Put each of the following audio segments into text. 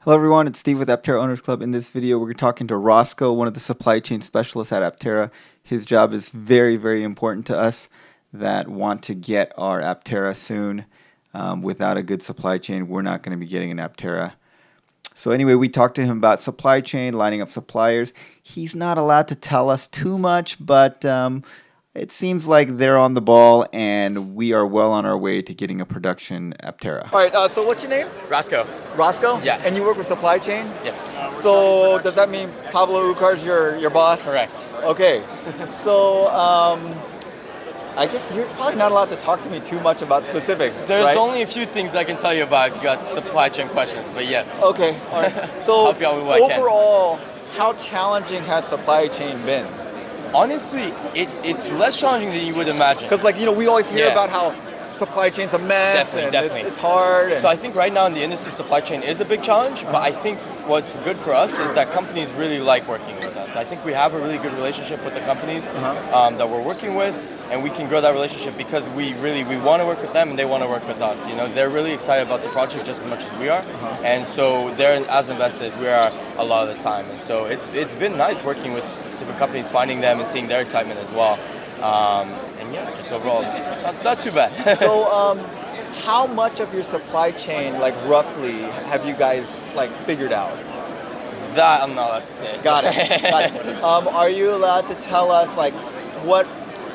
Hello everyone, it's Steve with Aptera Owners Club. In this video, we're talking to Rosco, one of the supply chain specialists at Aptera. His job is very, very important to us that want to get our Aptera soon. Without a good supply chain, we're not going to be getting an Aptera. So anyway, we talked to him about supply chain, lining up suppliers. He's not allowed to tell us too much, but it seems like they're on the ball, and we are well on our way to getting a production Aptera. All right, so what's your name? Rosco. Rosco? Yeah. And you work with supply chain? Yes. So does that mean Pablo Ucar's your boss? Correct. Okay. So I guess you're probably not allowed to talk to me too much about specifics. There's right? only a few things I can tell you about if you got supply chain questions, but yes. Okay. All right. So Help you out with what I can. overall, how challenging has supply chain been? Honestly, it's less challenging than you would imagine. Because we always hear Yeah. about how supply chain's a mess Definitely. it's hard. And So I think right now in the industry, supply chain is a big challenge, but I think what's good for us is that companies really like working with us. I think we have a really good relationship with the companies that we're working with, and we can grow that relationship because we want to work with them and they want to work with us. You know, they're really excited about the project just as much as we are, and so they're as invested as we are a lot of the time. And so it's been nice working with different companies, finding them and seeing their excitement as well. And yeah, just overall, not too bad. So, how much of your supply chain, like roughly, have you guys figured out? That I'm not allowed to say. Got it. Got it. Are you allowed to tell us what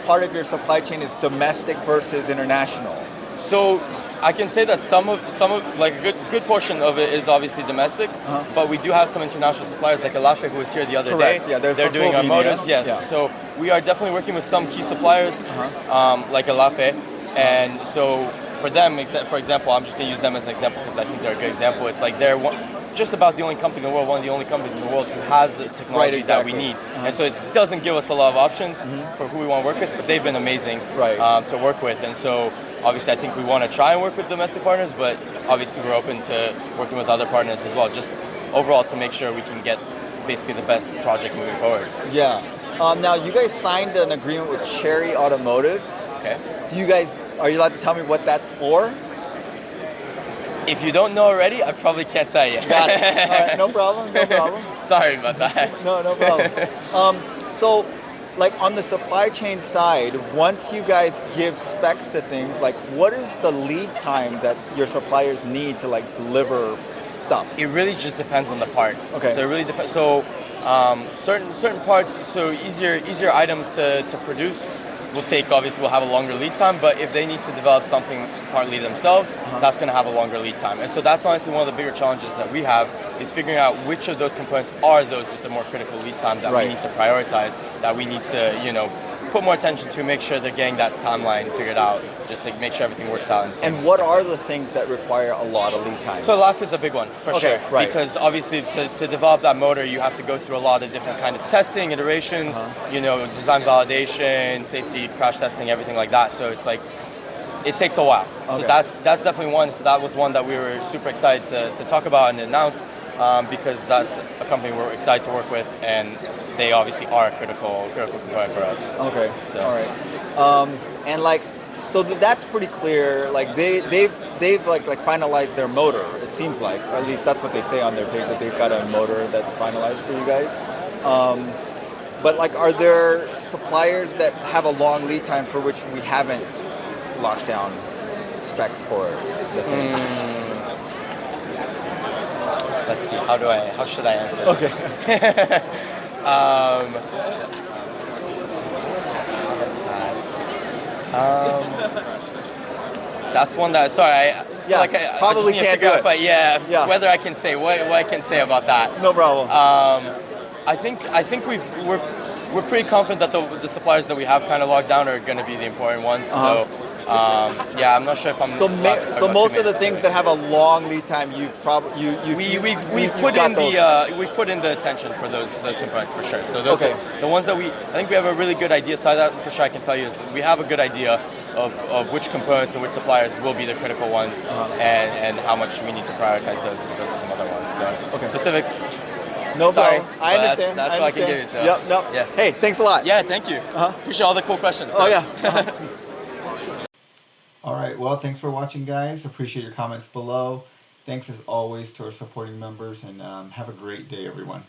part of your supply chain is domestic versus international? So I can say that some of like a good portion of it is obviously domestic, but we do have some international suppliers like Alafe, who was here the other Correct. day. Yeah, they're from doing our Slovenia. motors. Yes. Yeah. So we are definitely working with some key suppliers like Alafe, and so for them, for example, I'm just gonna use them as an example because I think they're a good example. It's like they're just about the only company in the world, one of the only companies in the world who has the technology that we need. And so it doesn't give us a lot of options for who we want to work with, but they've been amazing to work with. And so obviously I think we want to try and work with domestic partners, but obviously we're open to working with other partners as well, just overall to make sure we can get basically the best project moving forward. Yeah. Now, you guys signed an agreement with Cherry Automotive. Okay. Are you allowed to tell me what that's for? If you don't know already, I probably can't tell you. Got it. All right, no problem, no problem. Sorry about that. No problem. So, on the supply chain side, once you guys give specs to things, what is the lead time that your suppliers need to deliver stuff? It really just depends on the part. Okay. So it really depends. So certain parts, so easier items to produce we'll have a longer lead time, but if they need to develop something partly themselves, that's going to have a longer lead time. And so that's honestly one of the bigger challenges that we have is figuring out which of those components are those with the more critical lead time that we need to prioritize, that we need to, put more attention to, make sure they're getting that timeline figured out, just to make sure everything works out in the same. And what are the things that require a lot of lead time? So LAF is a big one, for sure. Right. Because obviously to develop that motor, you have to go through a lot of different kind of testing, iterations, design validation, safety, crash testing, everything like that. So it's it takes a while. Okay. So that's definitely one. So that was one that we were super excited to talk about and announce because that's a company we're excited to work with, and they obviously are a critical component for us. Okay. So. All right. And so that's pretty clear. They've finalized their motor. It seems like, or at least that's what they say on their page, that they've got a motor that's finalized for you guys. But are there suppliers that have a long lead time for which we haven't locked down specs for the thing? Let's see. How should I answer this? Okay. That's one that. Sorry, I probably just can't need to do it. Yeah. Whether I can say what I can say about that. No problem. I think we're pretty confident that the suppliers that we have kind of locked down are going to be the important ones. So. I'm not sure if I'm. So most of the things that have a long lead time, we've put in the attention for those components for sure. So those are the ones that I think we have a really good idea. So that for sure I can tell you is we have a good idea of which components and which suppliers will be the critical ones and how much we need to prioritize those as opposed to some other ones. So specifics. No Sorry, problem. I understand. That's what I can give you. So. Yep. Yeah. Hey, thanks a lot. Yeah, thank you. Appreciate all the cool questions. So. Oh yeah. All right, well, thanks for watching, guys. Appreciate your comments below. Thanks as always to our supporting members, and have a great day, everyone.